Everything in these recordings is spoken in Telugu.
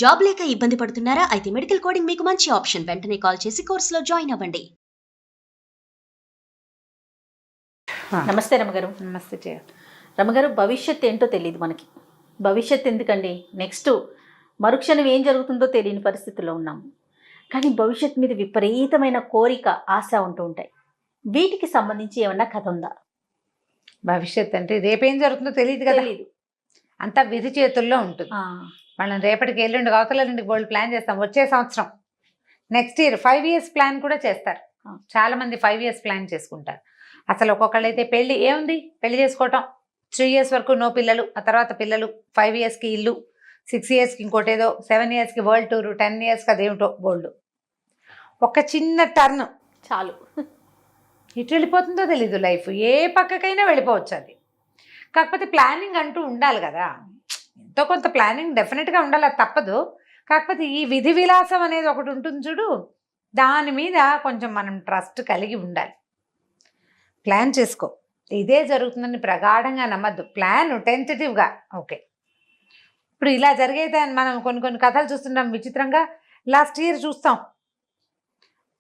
జాబ్ లేక ఇబ్బంది పడుతున్నారా? అయితే మెడికల్ కోడింగ్ మీకు మంచి ఆప్షన్. వెంటనే కాల్ చేసి కోర్సులో జాయిన్ అవ్వండి. నమస్తే రమగారు. నమస్తే జయ. రమగారు, భవిష్యత్ ఏంటో తెలియదు మనకి. భవిష్యత్ ఎందుకండి, నెక్స్ట్ మరుక్షణం ఏం జరుగుతుందో తెలియని పరిస్థితుల్లో ఉన్నాము. కానీ భవిష్యత్ మీద విపరీతమైన కోరిక, ఆశ ఉంటూ ఉంటాయి. వీటికి సంబంధించి ఏమన్నా కథ ఉందా? భవిష్యత్ అంటే రేపేం జరుగుతుందో తెలియదు కదా, తెలీదు. అంతా విధి చేతుల్లో ఉంటుంది. మనం రేపటికి ఎల్లుండి అవతలండి గోల్డ్ ప్లాన్ చేస్తాం. వచ్చే సంవత్సరం నెక్స్ట్ ఇయర్ 5 years ప్లాన్ కూడా చేస్తారు. చాలా మంది 5 years ప్లాన్ చేసుకుంటారు. అసలు ఒక్కొక్కళ్ళు అయితే పెళ్ళి ఏముంది, పెళ్లి చేసుకోవటం, 3 years వరకు నో పిల్లలు, ఆ తర్వాత పిల్లలు, 5 yearsకి ఇల్లు, 6 yearsకి ఇంకోటేదో, 7 yearsకి వరల్డ్ టూర్, 10 yearsకి అదేమిటో బోల్డ్. ఒక చిన్న టర్న్ చాలు, ఇటు వెళ్ళిపోతుందో తెలీదు లైఫ్. ఏ పక్కకైనా వెళ్ళిపోవచ్చు అది. కాకపోతే ప్లానింగ్ అంటూ ఉండాలి కదా, ఎంతో కొంత ప్లానింగ్ డెఫినెట్గా ఉండాలి, అది తప్పదు. కాకపోతే ఈ విధి విలాసం అనేది ఒకటి ఉంటుంది చూడు, దాని మీద కొంచెం మనం ట్రస్ట్ కలిగి ఉండాలి. ప్లాన్ చేసుకో, ఇదే జరుగుతుందని ప్రగాఢంగా నమ్మద్దు. ప్లాన్ టెంటేటివ్గా ఓకే. ఇప్పుడు ఇలా జరిగేది మనం కొన్ని కథలు చూస్తున్నాం విచిత్రంగా. లాస్ట్ ఇయర్ చూస్తాం,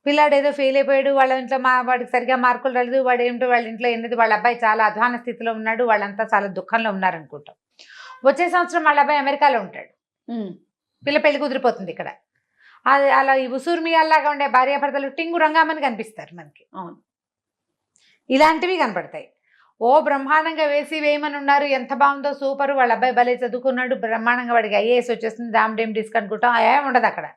పిల్లాడు ఏదో ఫెయిల్ అయిపోయాడు, వాళ్ళ ఇంట్లో వాడికి సరిగా మార్కులు రాలేదు, వాడు ఏమిటో వాళ్ళ ఇంట్లో ఎన్నది, వాళ్ళ అబ్బాయి చాలా అధ్వాన స్థితిలో ఉన్నాడు, వాళ్ళంతా చాలా దుఃఖంలో ఉన్నారనుకుంటాం. వచ్చే సంవత్సరం వాళ్ళ అబ్బాయి అమెరికాలో ఉంటాడు, పిల్ల పెళ్లి కుదిరిపోతుంది ఇక్కడ. అది అలా ఈ ఉసూరు మీయాల్లాగా ఉండే భార్యాభర్తలు టింగు రంగామని కనిపిస్తారు మనకి. అవును, ఇలాంటివి కనపడతాయి. ఓ బ్రహ్మాండంగా వేయమని ఉన్నారు, ఎంత బాగుందో, సూపర్, వాళ్ళ అబ్బాయి భలే చదువుకున్నాడు, బ్రహ్మాండంగా వాడికి IAS వచ్చేస్తుంది, దామ్ డేమ్ డిస్క్ అనుకుంటాం. ఏమి ఉండదు అక్కడ.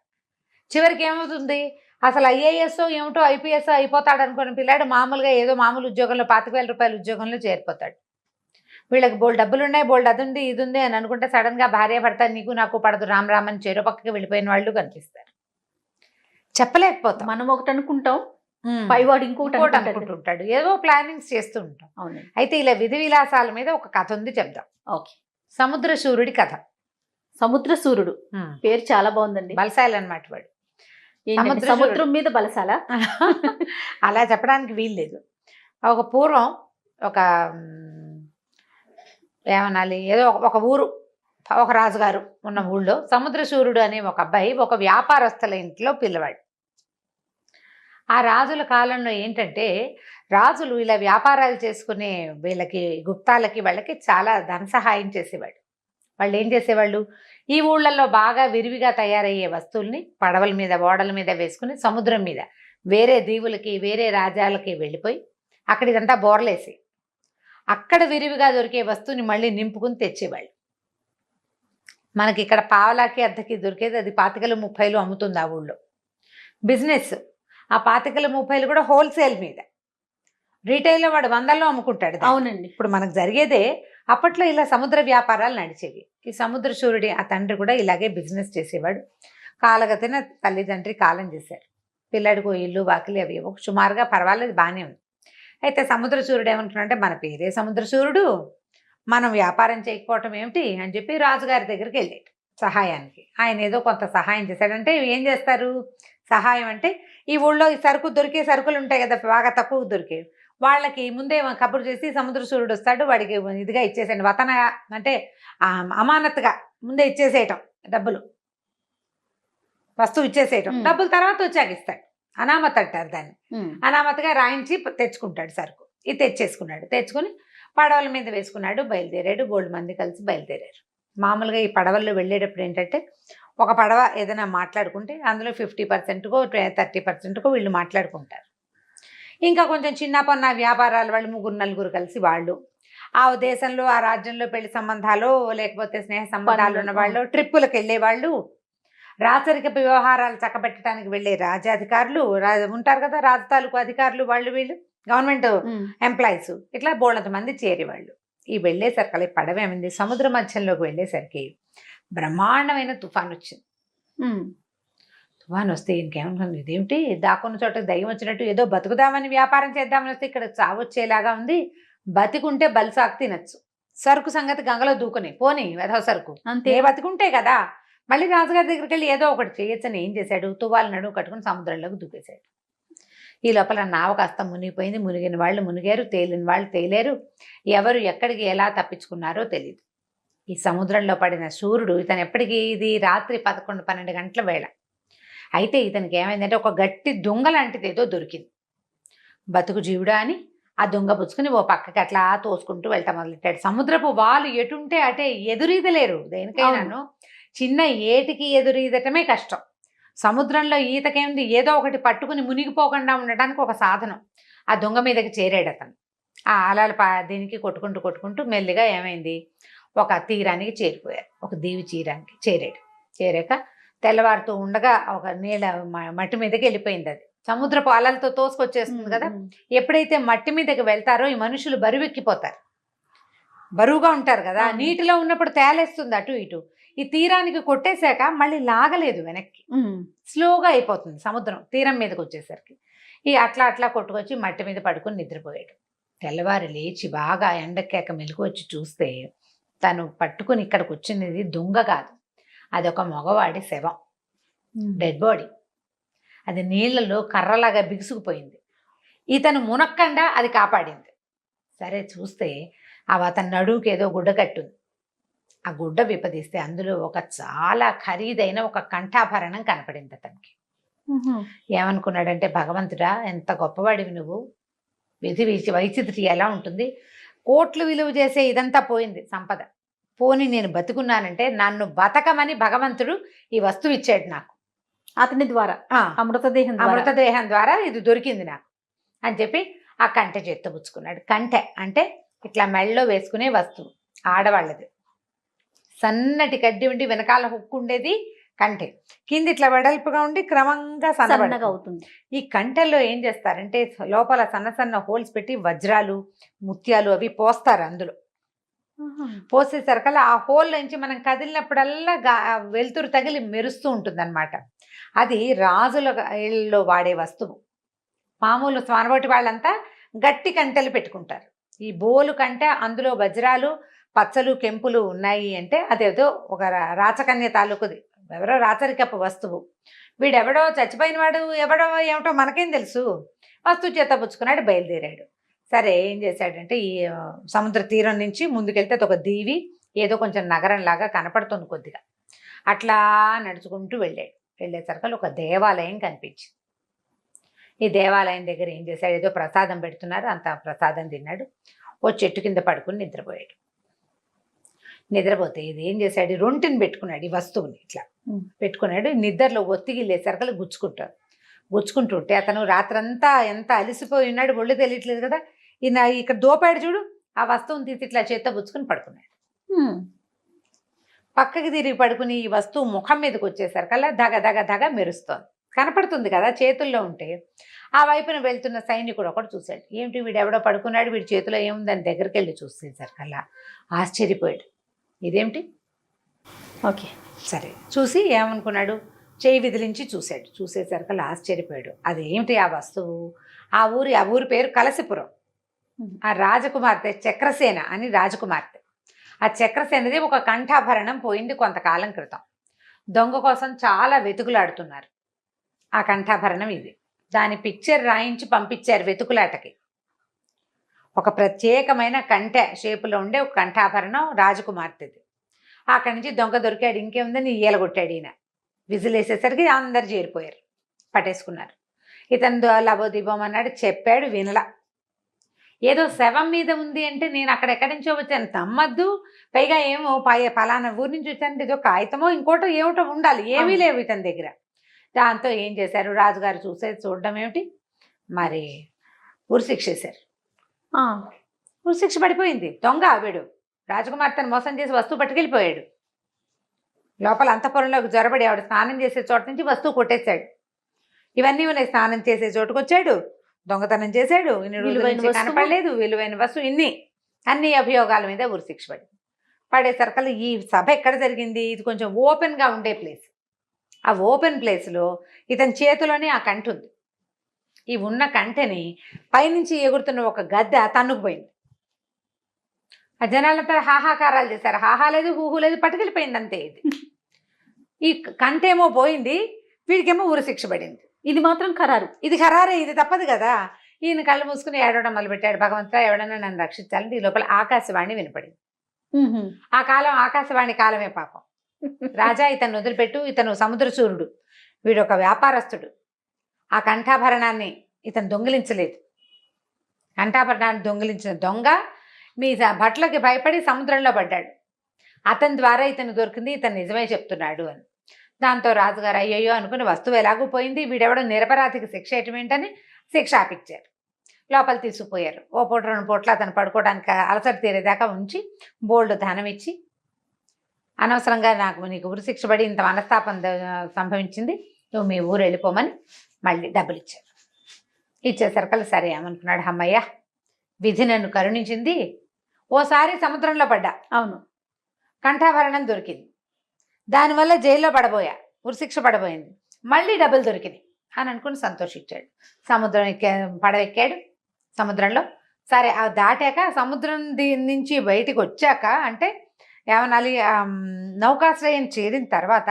చివరికి ఏమవుతుంది, అసలు IAS ఏమిటో IPS అయిపోతాడు అనుకున్న పిల్లాడు మామూలుగా ఏదో మామూలు ఉద్యోగంలో 25,000 రూపాయల ఉద్యోగంలో చేరిపోతాడు. వీళ్ళకి బోల్డ్ డబ్బులు ఉన్నాయి, బోల్డ్ అది ఉంది ఇది ఉంది అని అనుకుంటే సడన్గా భార్య భర్త నీకు నాకు పడదు రామ్ రామ్ అని చెరో పక్కకి వెళ్ళిపోయిన వాళ్ళు కనిపిస్తారు. చెప్పలేకపోతాం. మనం ఒకటి అనుకుంటాం, పైవాడు ఇంకోటి అనుకుంటుంటాడు, ఏదో ప్లానింగ్స్ చేస్తూ ఉంటాం. అవును. అయితే ఇలా విధి విలాసాల మీద ఒక కథ ఉంది, చెప్దాం. ఓకే. సముద్రశూరుడి కథ. సముద్ర సూర్యుడు పేరు చాలా బాగుందండి. బలశాలి అన్నమాట వాడు. సముద్రం మీద బలశాల అలా చెప్పడానికి వీల్లేదు. ఒక పూర్వం ఒక ఏమనాలి, ఏదో ఒక ఊరు, ఒక రాజుగారు ఉన్న ఊళ్ళో సముద్రశూరుడు అనే ఒక అబ్బాయి ఒక వ్యాపారస్తుల ఇంట్లో పిల్లవాడు. ఆ రాజుల కాలంలో ఏంటంటే, రాజులు ఇలా వ్యాపారాలు చేసుకునే వీళ్ళకి గుప్తాలకి వాళ్ళకి చాలా ధన సహాయం చేసేవాడు. వాళ్ళు ఏం చేసేవాళ్ళు, ఈ ఊళ్ళల్లో బాగా విరివిగా తయారయ్యే వస్తువుల్ని పడవల మీద ఓడల మీద వేసుకుని సముద్రం మీద వేరే దీవులకి వేరే రాజ్యాలకి వెళ్ళిపోయి అక్కడ ఇదంతా బోర్లేసి అక్కడ విరివిగా దొరికే వస్తువుని మళ్ళీ నింపుకుని తెచ్చేవాళ్ళు. మనకి ఇక్కడ పావలాకి అద్దకి దొరికేది అది 25-30 అమ్ముతుంది ఆ ఊళ్ళో. బిజినెస్ ఆ 25-30 కూడా హోల్సేల్ మీద, రీటైల్లో వాడు 100లో అమ్ముకుంటాడు. అవునండి. ఇప్పుడు మనకు జరిగేదే. అప్పట్లో ఇలా సముద్ర వ్యాపారాలు నడిచేవి. ఈ సముద్రశూరుడి ఆ తండ్రి కూడా ఇలాగే బిజినెస్ చేసేవాడు. కాలగతిన తల్లిదండ్రి కాలం చేశారు. పిల్లాడికి ఇల్లు వాకిలి అవి సుమారుగా పర్వాలేదు, బాగానే ఉంది. అయితే సముద్రశూరుడు ఏమంటున్నాడంటే, మన పేరే సముద్రశూరుడు, మనం వ్యాపారం చేయకపోవటం ఏమిటి అని చెప్పి రాజుగారి దగ్గరికి వెళ్ళాడు సహాయానికి. ఆయన ఏదో కొంత సహాయం చేశాడంటే, ఏం చేస్తారు సహాయం అంటే, ఈ ఊళ్ళో ఈ దొరికే సరుకులు ఉంటాయి కదా, బాగా తక్కువ దొరికేవి, వాళ్ళకి ముందే కబురు చేసి సముద్రశూరుడు వస్తాడు, వాడికి ఇదిగా ఇచ్చేసేయండి, వతన అంటే అమానత్తుగా ముందే ఇచ్చేసేయటం, డబ్బులు వస్తువు ఇచ్చేసేయటం, డబ్బులు తర్వాత వచ్చాక ఇస్తాడు. అనామత్ అంటారు దాన్ని. అనామత్గా రాయించి తెచ్చుకుంటాడు సరుకు. ఇది తెచ్చేసుకున్నాడు, తెచ్చుకుని పడవల మీద వేసుకున్నాడు, బయలుదేరాడు. బోల్డ్ మంది కలిసి బయలుదేరారు. మామూలుగా ఈ పడవల్లో వెళ్ళేటప్పుడు ఏంటంటే, ఒక పడవ ఏదైనా మాట్లాడుకుంటే అందులో 50%కో 30%కో వీళ్ళు మాట్లాడుకుంటారు. ఇంకా కొంచెం చిన్న పన్న వ్యాపారాల వాళ్ళు 3-4 కలిసి వాళ్ళు, ఆ దేశంలో ఆ రాజ్యంలో పెళ్లి సంబంధాలు లేకపోతే స్నేహ సంబంధాలు ఉన్న వాళ్ళు, ట్రిప్పులకు వెళ్ళేవాళ్ళు, రాచరికపు వ్యవహారాలు చక్కబెట్టడానికి వెళ్ళే రాజాధికారులు ఉంటారు కదా, రాజు తాలూకు అధికారులు, వాళ్ళు వీళ్ళు గవర్నమెంట్ ఎంప్లాయీస్, ఇట్లా బోళ్ళంత మంది చేరేవాళ్ళు. ఈ వెళ్ళేసరికి అలా పడవ ఏమైంది, సముద్ర మధ్యంలోకి వెళ్ళేసరికి బ్రహ్మాండమైన తుఫాన్ వచ్చింది. తుఫాన్ వస్తే ఇంకేమనుకుంది, ఇదేమిటి దాక్కున్న చోట దయ్యం వచ్చినట్టు, ఏదో బతుకుదామని వ్యాపారం చేద్దామని వస్తే ఇక్కడ చావొచ్చేలాగా ఉంది, బతికుంటే బలిసాకు తినచ్చు, సరుకు సంగతి గంగలో దూకుని పోనీ వెధవ సరుకు అంతే, బతికుంటే కదా. మళ్ళీ రాజుగారి దగ్గరికి వెళ్ళి ఏదో ఒకటి చేయొచ్చని ఏం చేశాడు, తువ్వాలు నడుము కట్టుకుని సముద్రంలోకి దూకేశాడు. ఈ లోపల నావ కాస్త మునిగిపోయింది. మునిగిన వాళ్ళు మునిగారు, తేలిన వాళ్ళు తేలేరు. ఎవరు ఎక్కడికి ఎలా తప్పించుకున్నారో తెలియదు. ఈ సముద్రంలో పడిన సూర్యుడు ఇతను ఎప్పటికీ ఇది రాత్రి 11-12 గంటల వేళ. అయితే ఇతనికి ఏమైందంటే ఒక గట్టి దొంగ లాంటిది ఏదో దొరికింది. బతుకు జీవుడా అని ఆ దొంగ పుచ్చుకుని ఓ పక్కకి అట్లా తోసుకుంటూ వెళ్తా మొదలెట్టాడు. సముద్రపు వాళ్ళు ఎటుంటే అటే ఎదురీదలేరు దేనికైనాను. చిన్న ఏటికి ఎదురీదటమే కష్టం. సముద్రంలో ఈతకేంది, ఏదో ఒకటి పట్టుకుని మునిగిపోకుండా ఉండటానికి ఒక సాధనం. ఆ దొంగ మీదకి చేరాడు అతను. ఆ అలల దీనికి కొట్టుకుంటూ కొట్టుకుంటూ మెల్లిగా ఏమైంది, ఒక తీరానికి చేరిపోయారు. ఒక దీవి తీరానికి చేరాడు. చేరాక తెల్లవారుతూ ఉండగా ఒక నీళ్ళ మట్టి మీదకి వెళ్ళిపోయింది. అది సముద్రపు అలలతో తోసుకొచ్చేస్తుంది కదా. ఎప్పుడైతే మట్టి మీదకి వెళ్తారో ఈ మనుషులు బరువెక్కిపోతారు, బరువుగా ఉంటారు కదా. నీటిలో ఉన్నప్పుడు తేలేస్తుంది అటు ఇటు. ఈ తీరానికి కొట్టేశాక మళ్ళీ లాగలేదు వెనక్కి, స్లోగా అయిపోతుంది సముద్రం తీరం మీదకి వచ్చేసరికి. ఈ అట్లా అట్లా కొట్టుకొచ్చి మట్టి మీద పడుకొని నిద్రపోయాడు. తెల్లవారు లేచి బాగా ఎండకేక మెలకు వచ్చి చూస్తే తను పట్టుకుని ఇక్కడికి వచ్చినది దొంగ కాదు, అదొక మగవాడి శవం, డెడ్ బాడీ. అది నీళ్ళలో కర్రలాగా బిగుసుకుపోయింది. ఇతను మునక్కండా అది కాపాడింది. సరే చూస్తే అతని నడువుకి ఏదో గుడ్డ కట్టుంది. ఆ గుడ్డ విప్పదీస్తే అందులో ఒక చాలా ఖరీదైన ఒక కంఠాభరణం కనపడింది అతనికి. ఏమనుకున్నాడంటే, భగవంతుడా ఎంత గొప్పవాడివి నువ్వు, విధి వైచిత్రి ఎలా ఉంటుంది, కోట్లు విలువ చేసే ఇదంతా పోయింది సంపద, పోని నేను బతుకున్నానంటే నన్ను బతకమని భగవంతుడు ఈ వస్తువు ఇచ్చాడు నాకు, అతని ద్వారా అమృతదేహం ద్వారా ఇది దొరికింది నాకు అని చెప్పి ఆ కంటె చేత్తబుచ్చుకున్నాడు. కంటె అంటే ఇట్లా మెళ్ళలో వేసుకునే వస్తువు, ఆడవాళ్ళది. సన్నటి కడ్డి ఉండి వెనకాల హుక్కు ఉండేది కంటె, కింద ఇట్లా వెడల్పుగా ఉండి క్రమంగా సన్నగా అవుతుంది. ఈ కంటెల్లో ఏం చేస్తారంటే లోపల సన్న సన్న హోల్స్ పెట్టి వజ్రాలు ముత్యాలు అవి పోస్తారు. అందులో పోసేసరికల్లా ఆ హోల్ నుంచి మనం కదిలినప్పుడల్లా వెలుతురు తగిలి మెరుస్తూ ఉంటుంది అనమాట. అది రాజుల ఇళ్ళలో వాడే వస్తువు. మామూలు స్వానబోటి వాళ్ళంతా గట్టి కంటెలు పెట్టుకుంటారు. ఈ బోలు కంటే అందులో వజ్రాలు పచ్చలు కెంపులు ఉన్నాయి అంటే అదేదో ఒక రాచకన్య తాలూకుది, ఎవరో రాచరికపు వస్తువు. వీడెవడో చచ్చిపోయిన వాడు ఎవడో ఏమిటో మనకేం తెలుసు. వస్తువు చేత పుచ్చుకున్నాడు, బయలుదేరాడు. సరే ఏం చేశాడంటే ఈ సముద్ర తీరం నుంచి ముందుకెళ్తే అది ఒక దీవి, ఏదో కొంచెం నగరంలాగా కనపడుతుంది కొద్దిగా. అట్లా నడుచుకుంటూ వెళ్ళాడు. వెళ్ళేసరికి ఒక దేవాలయం కనిపించింది. ఈ దేవాలయం దగ్గర ఏం చేశాడు, ఏదో ప్రసాదం పెడుతున్నారు, అంత ప్రసాదం తిన్నాడు. ఓ చెట్టు కింద పడుకుని నిద్రపోయాడు. నిద్రపోతే ఇది ఏం చేశాడు, రొంటిని పెట్టుకున్నాడు, ఈ వస్తువుని ఇట్లా పెట్టుకున్నాడు. నిద్రలో ఒత్తిగి లేసరికలు గుచ్చుకుంటుంటే అతను రాత్రంతా ఎంత అలిసిపోయి ఉన్నాడు, ఒళ్ళు తెలియట్లేదు కదా. ఈయన ఇక్కడ దోపాడు చూడు, ఆ వస్తువుని తీసి ఇట్లా చేత్తో గుచ్చుకుని పడుకున్నాడు. పక్కకి తిరిగి పడుకుని ఈ వస్తువు ముఖం మీదకి వచ్చేసరికల్లా దగ దగ దగ మెరుస్తోంది, కనపడుతుంది కదా చేతుల్లో ఉంటే. ఆ వైపున వెళ్తున్న సైనికుడు ఒకటి చూశాడు, ఏమిటి వీడెవడో పడుకున్నాడు, వీడి చేతిలో ఏముందని దగ్గరికి వెళ్ళి చూసేసరికల్లా ఆశ్చర్యపోయాడు. ఇదేమిటి, ఓకే సరే చూసి ఏమనుకున్నాడు, చేయి విదిలించి చూశాడు. చూసేసరికల్లా ఆశ్చర్యపోయాడు. అదేమిటి ఆ వస్తువు, ఆ ఊరి పేరు కలసిపురం. ఆ రాజకుమార్తె చక్రసేన అని రాజకుమార్తె. ఆ చక్రసేనది ఒక కంఠాభరణం పోయింది కొంతకాలం క్రితం. దొంగ కోసం చాలా వెతుకులాడుతున్నారు. ఆ కంఠాభరణం ఇది. దాని పిక్చర్ రాయించి పంపించారు వెతుకులాటకి. ఒక ప్రత్యేకమైన కంఠె షేపులో ఉండే ఒక కంఠాభరణం రాజకుమార్తెది. అక్కడి నుంచి దొంగ దొరికాడు. ఇంకేముందని ఈయలగొట్టాడు ఈయన. విజిలేసేసరికి అందరు చేరిపోయారు, పట్టేసుకున్నారు. ఇతను లబోదీపం అన్నాడు, చెప్పాడు, వినలా. ఏదో శవం మీద ఉంది అంటే నేను అక్కడెక్కడి నుంచో వచ్చాను, నమ్మద్దు. పైగా ఏమో పలానా ఊరి నుంచి వచ్చానంటే ఏదో కాగితమో ఇంకోటో ఏమిటో ఉండాలి, ఏమీ లేవు ఇతని దగ్గర. దాంతో ఏం చేశారు, రాజుగారు చూడడం ఏమిటి, మరి ఉరిశిక్ష వేశారు. ఉరిశిక్ష పడిపోయింది. దొంగ వీడు రాజకుమార్తెను మోసం చేసి వస్తువు పట్టుకెళ్ళిపోయాడు. లోపల అంతఃపురంలోకి జ్వరబడి ఆవిడ స్నానం చేసే చోట నుంచి వస్తువు కొట్టేశాడు. ఇవన్నీ ఉన్నాయి. స్నానం చేసే చోటుకు వచ్చాడు, దొంగతనం చేశాడు, కనపడలేదు, విలువైన వస్తువు, అన్ని అభియోగాల మీద ఉరిశిక్ష పడేసరికల్లా ఈ సభ ఎక్కడ జరిగింది, ఇది కొంచెం ఓపెన్గా ఉండే ప్లేస్. ఆ ఓపెన్ ప్లేస్లో ఇతని చేతిలోనే ఆ కంఠ ఉంది. ఈ ఉన్న కంటెని పైనుంచి ఎగురుతున్న ఒక గద్దె తన్నుకుపోయింది. ఆ జనాలంతా హాహాకారాలు చేశారు. హాహా లేదు, హూహు లేదు, పట్టుకెళ్ళిపోయింది అంతే. ఈ కంటేమో పోయింది, వీడికేమో ఉరిశిక్ష పడింది. ఇది మాత్రం ఖరారు. ఇది ఖరారే, ఇది తప్పదు కదా. ఈయన కళ్ళు మూసుకుని ఏడవడం మొదలుపెట్టాడు. భగవంతుడా ఎవడన్నా నన్ను రక్షించాలంటే ఈ లోపల ఆకాశవాణి వినపడింది. ఆ కాలం ఆకాశవాణి కాలమే పాపం. రాజా ఇతను వదిలిపెట్టు, ఇతను సముద్రచూరుడు, వీడు ఒక వ్యాపారస్తుడు. ఆ కంఠాభరణాన్ని ఇతను దొంగిలించలేదు. కంఠాభరణాన్ని దొంగిలించిన దొంగ మీ భట్లకి భయపడి సముద్రంలో పడ్డాడు. అతని ద్వారా ఇతను దొరికింది, ఇతను నిజమే చెప్తున్నాడు అని. దాంతో రాజుగారు అయ్యయ్యో అనుకుని వస్తువు ఎలాగూ పోయింది, వీడెవడో నిరపరాధికి శిక్ష ఏంటని శిక్ష ఆపిచ్చారు. లోపల తీసుకుపోయారు. ఓ పూట 2 పూటలు అతను పడుకోవడానికి అలసట తీరేదాకా ఉంచి బోల్డ్ ధనం ఇచ్చి, అనవసరంగా నీకు ఉరి శిక్ష పడి ఇంత మనస్తాపం సంభవించింది, నువ్వు మీ ఊరు వెళ్ళిపోమని మళ్ళీ డబ్బులు ఇచ్చారు. ఇచ్చేసరికల్లా సరే ఏమనుకున్నాడు, అమ్మయ్య విధి నన్ను కరుణించింది, ఓసారి సముద్రంలో పడ్డా, అవును, కంఠాభరణం దొరికింది, దానివల్ల జైల్లో పడబోయా, ఉరిశిక్ష పడబోయింది, మళ్ళీ డబ్బులు దొరికినాయి అని అనుకుని సంతోషించాడు. సముద్రం పడవెక్కాడు సముద్రంలో. సరే ఆ దాటాక సముద్రం నుంచి బయటికి వచ్చాక అంటే ఏమనాలి, నౌకాశ్రయం చేరిన తర్వాత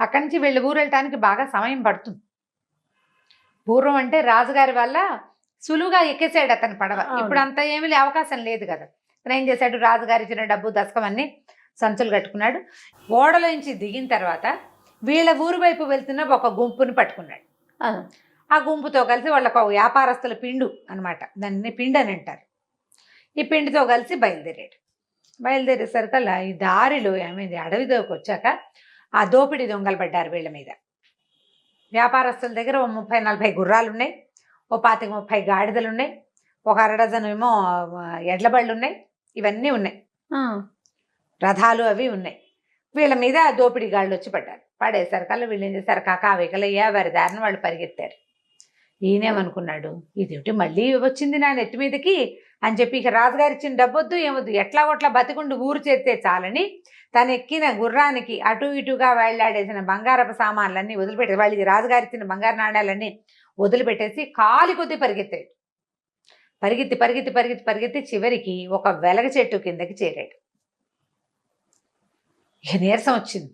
అక్కడి నుంచి వీళ్ళు ఊరు వెళ్ళటానికి బాగా సమయం పడుతుంది. పూర్వం అంటే రాజుగారి వల్ల సులువుగా ఎక్కేసాడు అతని పడవ. ఇప్పుడు అంత ఏమీ అవకాశం లేదు కదా. ఏం చేశాడు, రాజుగారి ఇచ్చిన డబ్బు దశకం అన్ని సంచులు కట్టుకున్నాడు. ఓడలో నుంచి దిగిన తర్వాత వీళ్ళ ఊరు వైపు వెళ్తున్న ఒక గుంపుని పట్టుకున్నాడు. ఆ గుంపుతో కలిసి వాళ్ళకు వ్యాపారస్తుల పిండు అనమాట, దాన్ని పిండి అని అంటారు. ఈ పిండితో కలిసి బయలుదేరేసరికల్లా ఈ దారిలో ఏమైంది, అడవిలోకి వచ్చాక ఆ దోపిడీ దొంగలు పడ్డారు వీళ్ళ మీద. వ్యాపారస్తుల దగ్గర ఓ 30-40 గుర్రాలు ఉన్నాయి, ఓ 25-30 గాడిదలు ఉన్నాయి, ఒక 1/2 ఏమో ఎడ్ల బళ్ళు ఉన్నాయి, ఇవన్నీ ఉన్నాయి, రథాలు అవి ఉన్నాయి. వీళ్ళ మీద ఆ దోపిడీ గాళ్ళు వచ్చి పడ్డారు. పడేసరికల్లా వీళ్ళు ఏం చేశారు, కాకా వికలయ్యా వారి దారిని వాళ్ళు పరిగెత్తారు. ఈయనేమనుకున్నాడు, ఇదేమిటి మళ్ళీ వచ్చింది నా నెత్తి మీదకి అని చెప్పి, ఇక రాజుగారు ఇచ్చిన డబ్బొద్దు ఏమొద్దు, ఎట్లా కొట్లా బతికుండి ఊరు చేరితే చాలని తను ఎక్కిన గుర్రానికి అటు ఇటుగా వెళ్ళాడేసిన బంగారపు సామాన్లన్నీ వదిలిపెట్టి, వాళ్ళకి రాజుగారు ఇచ్చిన బంగారు నాణ్యాలన్నీ వదిలిపెట్టేసి కాలి కొద్దీ పరిగెత్తాడు. పరిగెత్తి చివరికి ఒక వెలగ చెట్టు కిందకి చేరాడు. ఇక నీరసం వచ్చింది.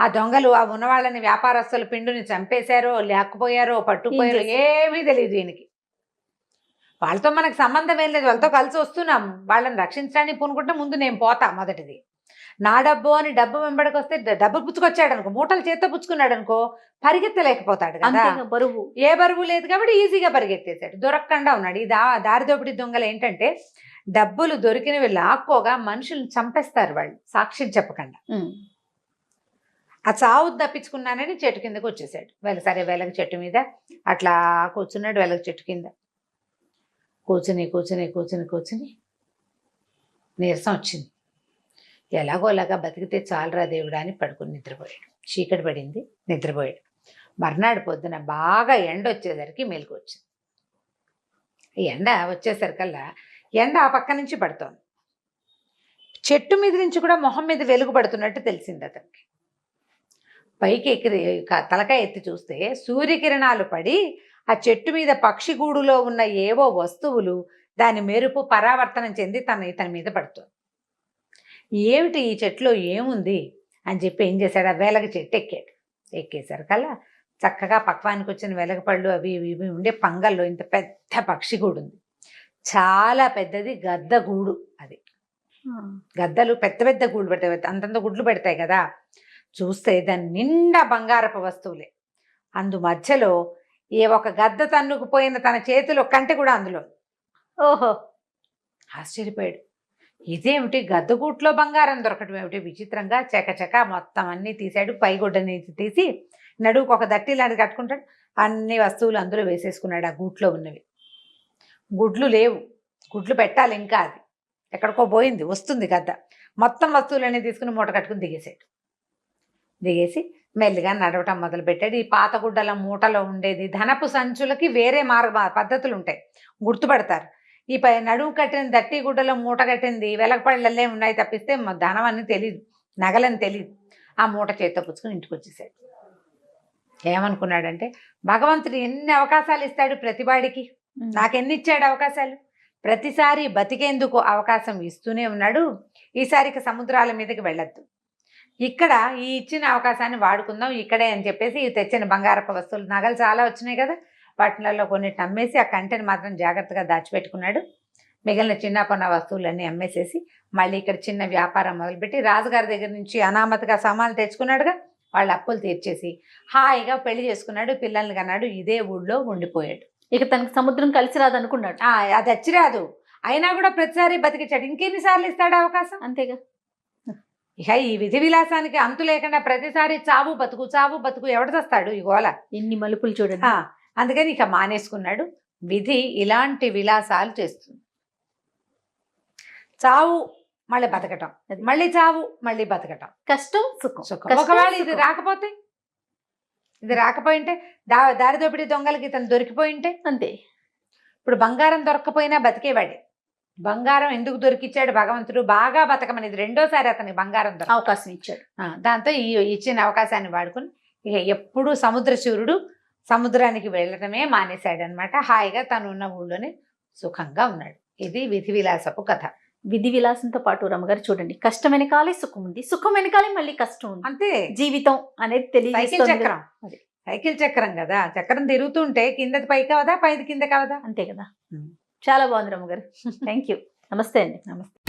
ఆ దొంగలు ఆ ఉన్నవాళ్ళని వ్యాపారస్తుల పిండుని చంపేశారో లేకపోయారో పట్టుకుపోయారో ఏమీ తెలియదు ఈయనకి. వాళ్ళతో మనకు సంబంధం ఏం లేదు, వాళ్ళతో కలిసి వస్తున్నాం, వాళ్ళని రక్షించడానికి పూనుకుంటే ముందు నేను పోతా. మొదటిది నా డబ్బు అని డబ్బు వెంబడికి వస్తే డబ్బు పుచ్చుకొచ్చాడు అనుకో, మూటలు చేత్తో పుచ్చుకున్నాడు అనుకో, పరిగెత్తలేకపోతాడు కదా, బరువు ఏ బరువు లేదు కాబట్టి ఈజీగా పరిగెత్తేశాడు, దొరకకుండా ఉన్నాడు. ఈ దారి దోపిడీ దొంగలు ఏంటంటే డబ్బులు దొరికినవి లాక్కోగా మనుషుల్ని చంపేస్తారు వాళ్ళు సాక్ష్యం చెప్పకుండా. ఆ చావు తప్పించుకున్నానని చెట్టు కిందకు వచ్చేసాడు. సరే వెలగ చెట్టు మీద అట్లా కూర్చున్నాడు. వెలగ చెట్టు కింద కూర్చుని నీరసం వచ్చింది. ఎలాగోలాగా బతికితే చాలరా దేవుడా అని పడుకుని నిద్రపోయాడు. చీకటి పడింది, నిద్రపోయాడు. మర్నాడు పొద్దున బాగా ఎండ వచ్చేసరికి మెలకు వచ్చింది. ఎండ వచ్చేసరికల్లా ఎండ ఆ పక్క నుంచి పడుతోంది. చెట్టు మీద నుంచి కూడా మొహం మీద వెలుగు పడుతున్నట్టు తెలిసింది అతనికి. పైకి ఎక్కి తలకాయ ఎత్తి చూస్తే సూర్యకిరణాలు పడి ఆ చెట్టు మీద పక్షి గూడులో ఉన్న ఏవో వస్తువులు దాని మెరుపు పరావర్తనం చెంది ఇతని మీద పడుతుంది. ఏమిటి ఈ చెట్టులో ఏముంది అని చెప్పి ఏం చేశాడు, ఆ వెలగ చెట్టు ఎక్కాడు. ఎక్కేసరికల్లా చక్కగా పక్వానికి వచ్చిన వెలగపళ్ళు అవి ఇవి ఉండే పంగల్లో ఇంత పెద్ద పక్షి గూడు ఉంది. చాలా పెద్దది గద్ద గూడు. అది గద్దలు పెద్ద పెద్ద గూడు పెడతాయి, అంతంత గుడ్లు పెడతాయి కదా. చూస్తే దాని నిండా బంగారపు వస్తువులే. అందు మధ్యలో ఒక గద్ద తన్నుకుపోయిన తన చేతిలో కంటి కూడా అందులో. ఓహో, ఆశ్చర్యపోయాడు. ఇదేమిటి గద్దగూట్లో బంగారం దొరకటం ఏమిటి విచిత్రంగా. చకచక మొత్తం అన్నీ తీశాడు. పైగుడ్డని తీసి నడువుకు ఒక దట్టి లాంటిది కట్టుకుంటాడు. అన్ని వస్తువులు అందులో వేసేసుకున్నాడు. ఆ గూట్లో ఉన్నవి గుడ్లు లేవు, గుడ్లు పెట్టాలి ఇంకా, అది ఎక్కడికో పోయింది. వస్తుంది గద్ద. మొత్తం వస్తువులన్నీ తీసుకుని మూట కట్టుకుని దిగేసి మెల్లిగా నడవటం మొదలుపెట్టాడు. ఈ పాత గుడ్డల మూటలో ఉండేది ధనపు సంచులకి వేరే పద్ధతులు ఉంటాయి, గుర్తుపడతారు. ఈ నడుము కట్టిన దట్టి గుడ్డలో మూట కట్టింది వెలగపళ్ళల్లే ఉన్నాయి తప్పిస్తే ధనం అని తెలియదు, నగలని తెలియదు. ఆ మూట చేత్తో పుచ్చుకుని ఇంటికి వచ్చేసాడు. ఏమనుకున్నాడంటే, భగవంతుడు ఎన్ని అవకాశాలు ఇస్తాడు ప్రతివాడికి, నాకెన్ని ఇచ్చాడు అవకాశాలు, ప్రతిసారి బతికేందుకు అవకాశం ఇస్తూనే ఉన్నాడు. ఈసారికి సముద్రాల మీదకి వెళ్ళొద్దు, ఇక్కడ ఈ ఇచ్చిన అవకాశాన్ని వాడుకుందాం ఇక్కడే అని చెప్పేసి తెచ్చిన బంగారపు వస్తువులు నగలు చాలా వచ్చినాయి కదా, వాటిలలో కొన్నిటిని అమ్మేసి ఆ కంటెని మాత్రం జాగ్రత్తగా దాచిపెట్టుకున్నాడు. మిగిలిన చిన్న పొన్న వస్తువులన్నీ అమ్మేసేసి మళ్ళీ ఇక్కడ చిన్న వ్యాపారం మొదలుపెట్టి రాజుగారి దగ్గర నుంచి అనామతిగా సామాన్లు తెచ్చుకున్నాడుగా, వాళ్ళ అప్పులు తీర్చేసి హాయిగా పెళ్లి చేసుకున్నాడు, పిల్లల్ని కన్నాడు, ఇదే ఊళ్ళో ఉండిపోయాడు. ఇక తనకు సముద్రం కలిసి రాదనుకున్నాడు. అది వచ్చిరాదు, అయినా కూడా ప్రతిసారి బతికించాడు. ఇంకెన్నిసార్లు ఇస్తాడు అవకాశం? అంతేగా. ఇక ఈ విధి విలాసానికి అంతు లేకుండా ప్రతిసారి చావు బతుకు ఎవడు తెస్తాడు ఈ గోల? ఎన్ని మలుపులు చూడండి. అందుకని ఇక మానేసుకున్నాడు. విధి ఇలాంటి విలాసాలు చేస్తుంది. చావు మళ్ళీ బతకటం, మళ్ళీ చావు మళ్ళీ బతకటం, కష్టం సుఖం. ఒకవేళ ఇది రాకపోయింటే దారి దోపిడీ దొంగలకి ఇతను దొరికిపోయింటే అంతే. ఇప్పుడు బంగారం దొరక్కపోయినా బతికేవాడే. బంగారం ఎందుకు దొరికిచ్చాడు భగవంతుడు? బాగా బతకమని. ఇది రెండోసారి అతనికి బంగారం అవకాశం ఇచ్చాడు. దాంతో ఈ ఇచ్చిన అవకాశాన్ని వాడుకుని ఇక ఎప్పుడు సముద్రశూరుడు సముద్రానికి వెళ్ళటమే మానేశాడు అనమాట. హాయిగా తను ఉన్న ఊళ్ళోనే సుఖంగా ఉన్నాడు. ఇది విధి విలాసపు కథ. విధి విలాసంతో పాటు రమ్మగారు చూడండి, కష్టం వెనకాలే సుఖం ఉంది, సుఖం వెనకాలే మళ్ళీ కష్టం ఉంది. అంతే జీవితం అనేది సైకిల్ చక్రం. సైకిల్ చక్రం కదా, చక్రం తిరుగుతుంటే కిందది పైకి అవదా, పైది కింద కవదా? అంతే కదా. చాలా బాగుంది రమ్మగారు. Thank you. నమస్తే అండి. నమస్తే.